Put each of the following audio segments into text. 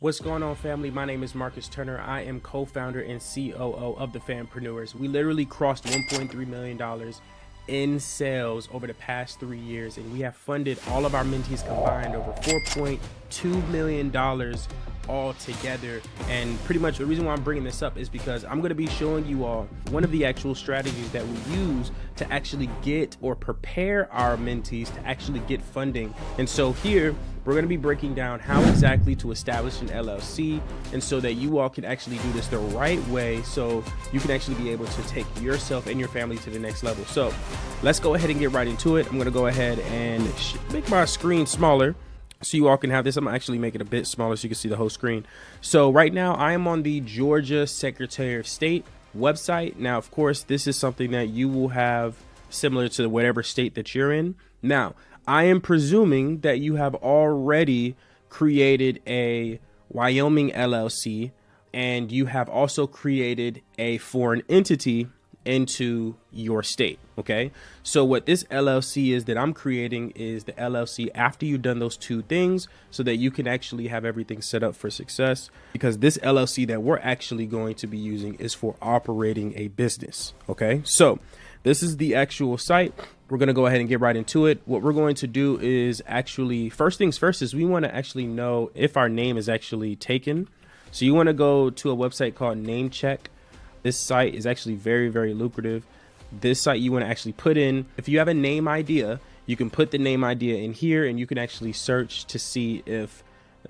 What's going on, family? My name is Markus Turner. I am co-founder and COO of the Fanpreneurs. We literally crossed $1.3 million in sales over the past 3 years, and we have funded all of our mentees combined over $4.2 million all together. And pretty much the reason why I'm bringing this up is because I'm going to be showing you all one of the actual strategies that we use to actually get or prepare our mentees to actually get funding. And so here we're going to be breaking down how exactly to establish an LLC, and so that you all can actually do this the right way, so you can actually be able to take yourself and your family to the next level. So let's go ahead and get right into it. I'm going to go ahead and make my screen smaller so you all can have this. I'm actually making it a bit smaller so you can see the whole screen. So right now I am on the Georgia Secretary of State website. Now, of course, this is something that you will have similar to whatever state that you're in. Now, I am presuming that you have already created a Wyoming LLC, and you have also created a foreign entity into your state. Okay, so what this LLC is that I'm creating is the LLC after you've done those two things, so that you can actually have everything set up for success, because this LLC that we're actually going to be using is for operating a business. Okay, so this is the actual site. We're going to go ahead and get right into it. What we're going to do is actually, first things first, is we want to actually know if our name is actually taken. So you want to go to a website called Name Check. This site is actually very, very lucrative. This site you want to actually put in, if you have a name idea, you can put the name idea in here, and you can actually search to see if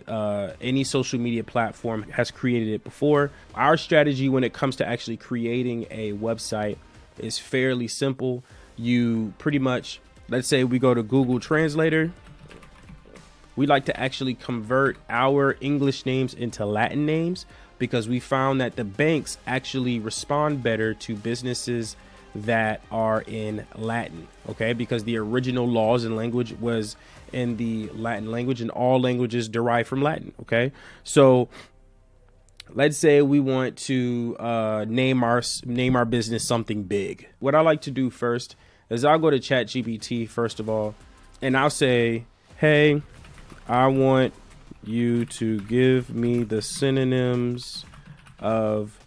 any social media platform has created it before. Our strategy when it comes to actually creating a website is fairly simple. You pretty much, let's say we go to Google Translator. We like to actually convert our English names into Latin names, because we found that the banks actually respond better to businesses that are in Latin. Okay, because the original laws and language was in the Latin language, and all languages derive from Latin. Okay, so let's say we want to name our business something big. What I like to do first is I'll go to ChatGPT first of all, and I'll say, hey, I want you to give me the synonyms of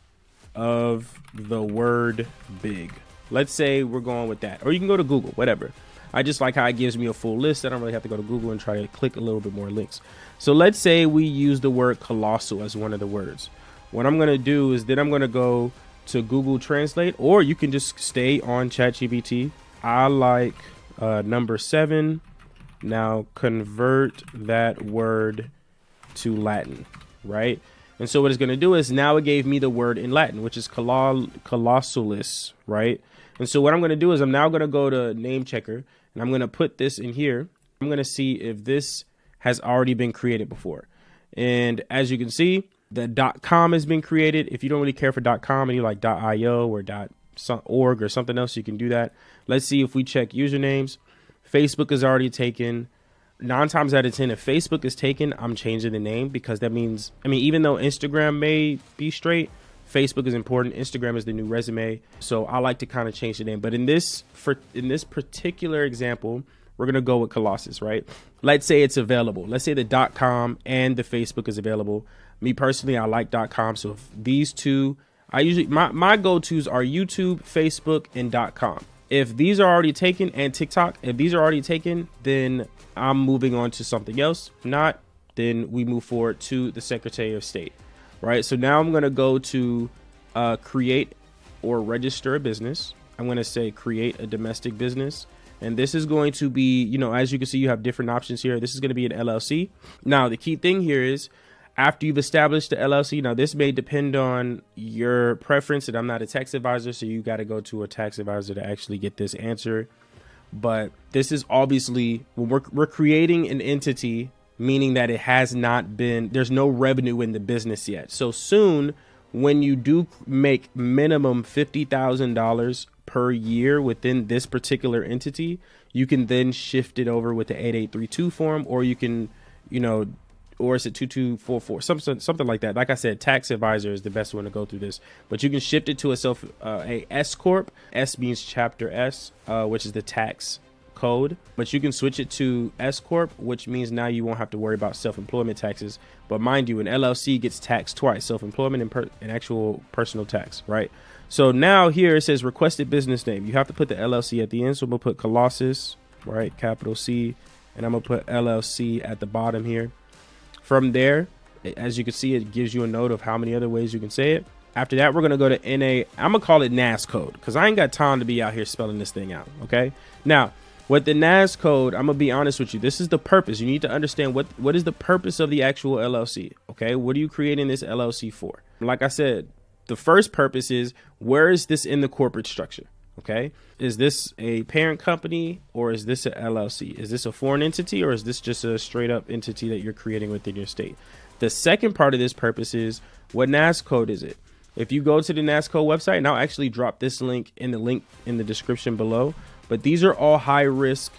the word big. Let's say we're going with that, or you can go to Google, whatever. I just like how it gives me a full list. I don't really have to go to Google and try to click a little bit more links. So let's say we use the word colossal as one of the words. What I'm going to do is then I'm going to go to Google Translate, or you can just stay on ChatGPT. I like number 7. Now convert that word to Latin, right? And so what it's going to do is now it gave me the word in Latin, which is colossalis, right? And so what I'm going to do is I'm now going to go to Name Checker, and I'm going to put this in here. I'm going to see if this has already been created before. And as you can see, the .com has been created. If you don't really care for .com and you like .io or .org or something else, you can do that. Let's see if we check usernames. Facebook is already taken. 9 times out of 10, if Facebook is taken, I'm changing the name, because that means, even though Instagram may be straight, Facebook is important. Instagram is the new resume. So I like to kind of change the name. But in this particular example, we're going to go with Colossus, right? Let's say it's available. Let's say the .com and the Facebook is available. Me personally, I like .com. So if these two, I usually, my go-tos are YouTube, Facebook, and .com. If these are already taken, and TikTok, if these are already taken, then I'm moving on to something else. If not, then we move forward to the Secretary of State, right? So now I'm going to go to create or register a business. I'm going to say create a domestic business. And this is going to be, as you can see, you have different options here. This is going to be an LLC. Now, the key thing here is, after you've established the LLC, now this may depend on your preference, and I'm not a tax advisor, so you got to go to a tax advisor to actually get this answer. But this is obviously, when we're creating an entity, meaning that it has not been, there's no revenue in the business yet. So soon, when you do make minimum $50,000 per year within this particular entity, you can then shift it over with the 8832 form, or you can, or is it 2244, something like that. Like I said, tax advisor is the best one to go through this, but you can shift it to a S corp. S means chapter S, which is the tax code, but you can switch it to S Corp, which means now you won't have to worry about self-employment taxes. But mind you, an LLC gets taxed twice, self-employment and actual personal tax, right? So now here it says requested business name. You have to put the LLC at the end. So I'm gonna put Colossus, right? Capital C, and I'm gonna put LLC at the bottom here. From there, as you can see, it gives you a note of how many other ways you can say it. After that, we're going to go to NA. I'm going to call it NAS code because I ain't got time to be out here spelling this thing out. OK, now with the NAS code, I'm going to be honest with you. This is the purpose. You need to understand what is the purpose of the actual LLC. OK, what are you creating this LLC for? Like I said, the first purpose is where is this in the corporate structure? OK, is this a parent company or is this a LLC? Is this a foreign entity or is this just a straight up entity that you're creating within your state? The second part of this purpose is what NAS code is it? If you go to the NAS code website, and I'll actually drop this link in the description below, but these are all high risk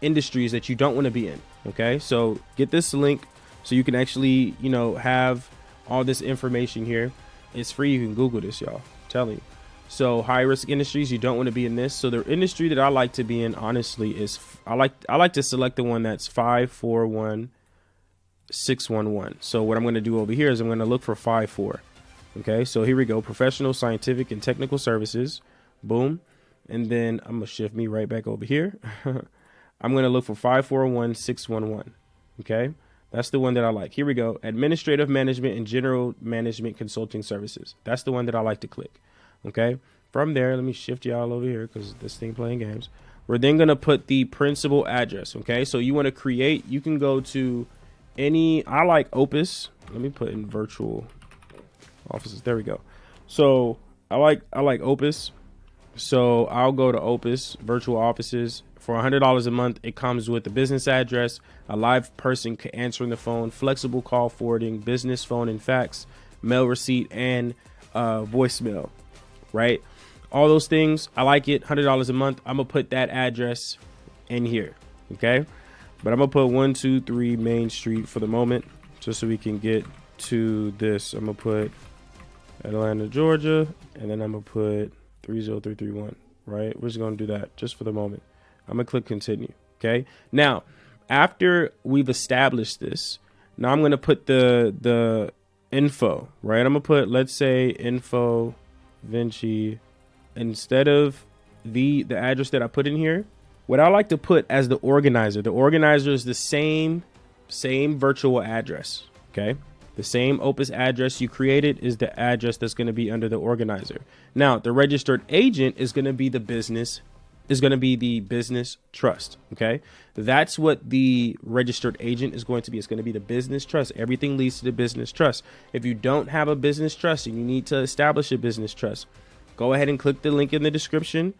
industries that you don't want to be in. Okay, so get this link so you can actually, have all this information here. It's free. You can Google this, y'all. I'm telling you. So high risk industries, you don't want to be in this. So the industry that I like to be in, honestly, is I like to select the one that's 541611. So what I'm going to do over here is I'm going to look for 54. Okay, so here we go. Professional, scientific, and technical services. Boom. And then I'm going to shift me right back over here. I'm going to look for 541611. Okay, that's the one that I like. Here we go. Administrative management and general management consulting services. That's the one that I like to click. Okay, from there, let me shift y'all over here because this thing playing games. We're then going to put the principal address. Okay, so you want to create, you can go to I like Opus. Let me put in virtual offices. There we go. So I like Opus. So I'll go to Opus virtual offices for $100 a month. It comes with a business address, a live person answering the phone, flexible call forwarding, business phone and fax, mail receipt, and voicemail. Right? All those things. I like it. $100 a month. I'm gonna put that address in here. Okay. But I'm gonna put 123 Main Street for the moment, just so we can get to this. I'm gonna put Atlanta, Georgia, and then I'm gonna put 30331. Right? We're just gonna do that just for the moment. I'm gonna click continue. Okay. Now, after we've established this, now I'm gonna put the info. Right? I'm gonna put, let's say, info Vinci instead of the address that I put in here. What I like to put as the organizer is the same virtual address. Okay. The same Opus address you created is the address that's going to be under the organizer. Now, the registered agent is going to be the business trust. Okay. That's what the registered agent is going to be. It's going to be the business trust. Everything leads to the business trust. If you don't have a business trust and you need to establish a business trust, go ahead and click the link in the description.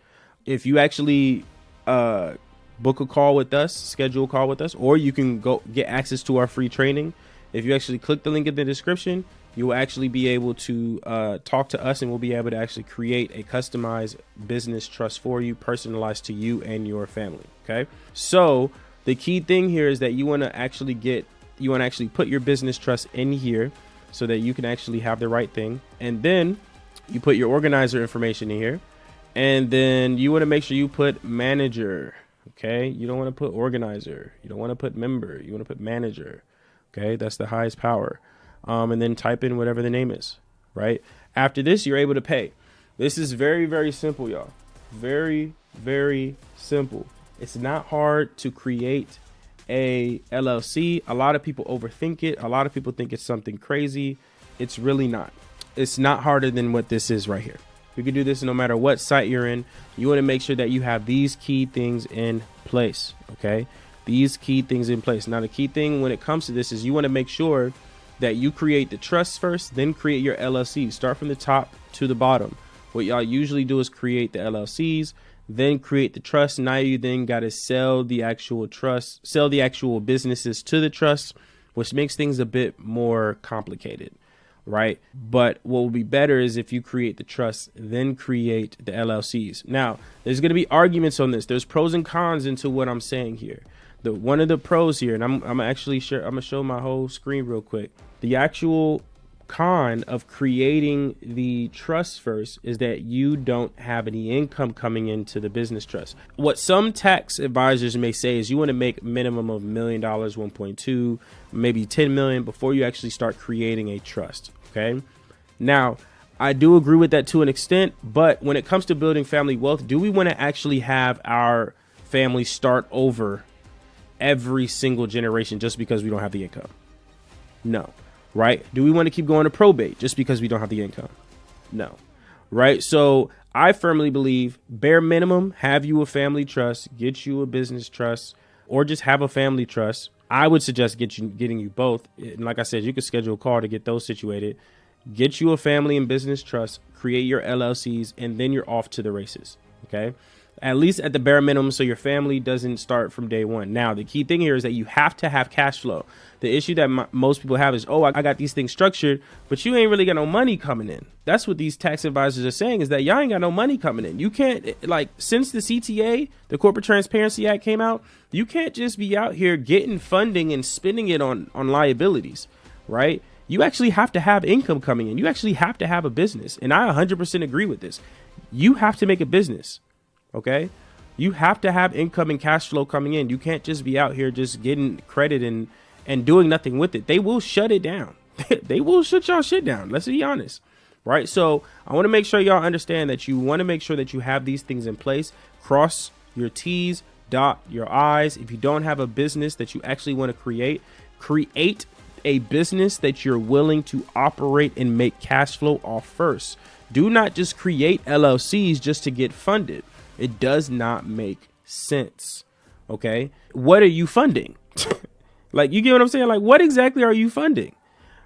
If you actually book a call with us, schedule a call with us, or you can go get access to our free training. If you actually click the link in the description, you will actually be able to talk to us, and we'll be able to actually create a customized business trust for you, personalized to you and your family. Okay. So the key thing here is that you want to actually put your business trust in here so that you can actually have the right thing. And then you put your organizer information in here. And then you want to make sure you put manager. Okay. You don't want to put organizer. You don't want to put member. You want to put manager. Okay. That's the highest power. And then type in whatever the name is. Right. After this, you're able to pay. This is very, very simple, y'all. Very, very simple. It's not hard to create a LLC. A lot of people overthink it. A lot of people think it's something crazy. It's really not. It's not harder than what this is right here. You can do this no matter what site you're in. You want to make sure that you have these key things in place. Okay. These key things in place. Now, the key thing when it comes to this is you want to make sure that you create the trust first, then create your LLC. Start from the top to the bottom. What y'all usually do is create the LLCs, then create the trust. Now you then got to sell the actual trust, sell the actual businesses to the trust, which makes things a bit more complicated. Right. But what will be better is if you create the trust, then create the LLCs. Now, there's going to be arguments on this. There's pros and cons into what I'm saying here. One of the pros here, and I'm going to show my whole screen real quick. The actual con of creating the trust first is that you don't have any income coming into the business trust. What some tax advisors may say is you want to make minimum of $1 million, 1.2, maybe 10 million before you actually start creating a trust. Okay. Now, I do agree with that to an extent, but when it comes to building family wealth, do we want to actually have our family start over every single generation just because we don't have the income? No. Right? Do we want to keep going to probate just because we don't have the income? No. Right? So I firmly believe bare minimum, have you a family trust, get you a business trust, or just have a family trust. I would suggest getting you both. And like I said, you could schedule a call to get those situated. Get you a family and business trust, create your LLCs, and then you're off to the races. Okay. At least at the bare minimum, so your family doesn't start from day one. Now, the key thing here is that you have to have cash flow. The issue that most people have is, oh, I got these things structured, but you ain't really got no money coming in. That's what these tax advisors are saying, is that y'all ain't got no money coming in. You can't, like, since the CTA, the Corporate Transparency Act, came out, you can't just be out here getting funding and spending it on liabilities, right? You actually have to have income coming in. You actually have to have a business. And I 100% agree with this. You have to make a business. Okay. You have to have income and cash flow coming in. You can't just be out here just getting credit and doing nothing with it. They will shut it down. They will shut y'all shit down. Let's be honest. Right. So I want to make sure y'all understand that you want to make sure that you have these things in place. Cross your T's, dot your I's. If you don't have a business that you actually want to create a business that you're willing to operate and make cash flow off first. Do not just create LLCs just to get funded. It does not make sense. Okay. What are you funding? Like, you get what I'm saying? Like, what exactly are you funding?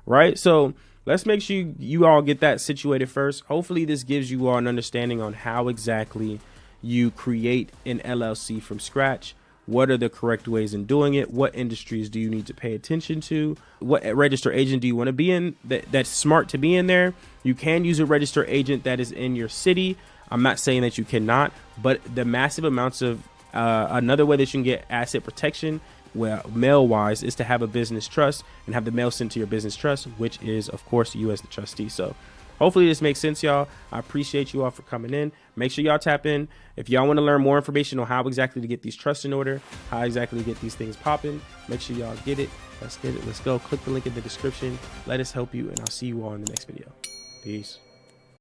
Right. So let's make sure you all get that situated first. Hopefully this gives you all an understanding on how exactly you create an LLC from scratch. What are the correct ways in doing it? What industries do you need to pay attention to? What registered agent do you want to be in that's smart to be in there? You can use a registered agent that is in your city. I'm not saying that you cannot, but the massive amounts of another way that you can get asset protection, well, mail wise, is to have a business trust and have the mail sent to your business trust, which is, of course, you as the trustee. So hopefully this makes sense, y'all. I appreciate you all for coming in. Make sure y'all tap in. If y'all want to learn more information on how exactly to get these trusts in order, how exactly to get these things popping, make sure y'all get it. Let's get it. Let's go. Click the link in the description. Let us help you, and I'll see you all in the next video. Peace.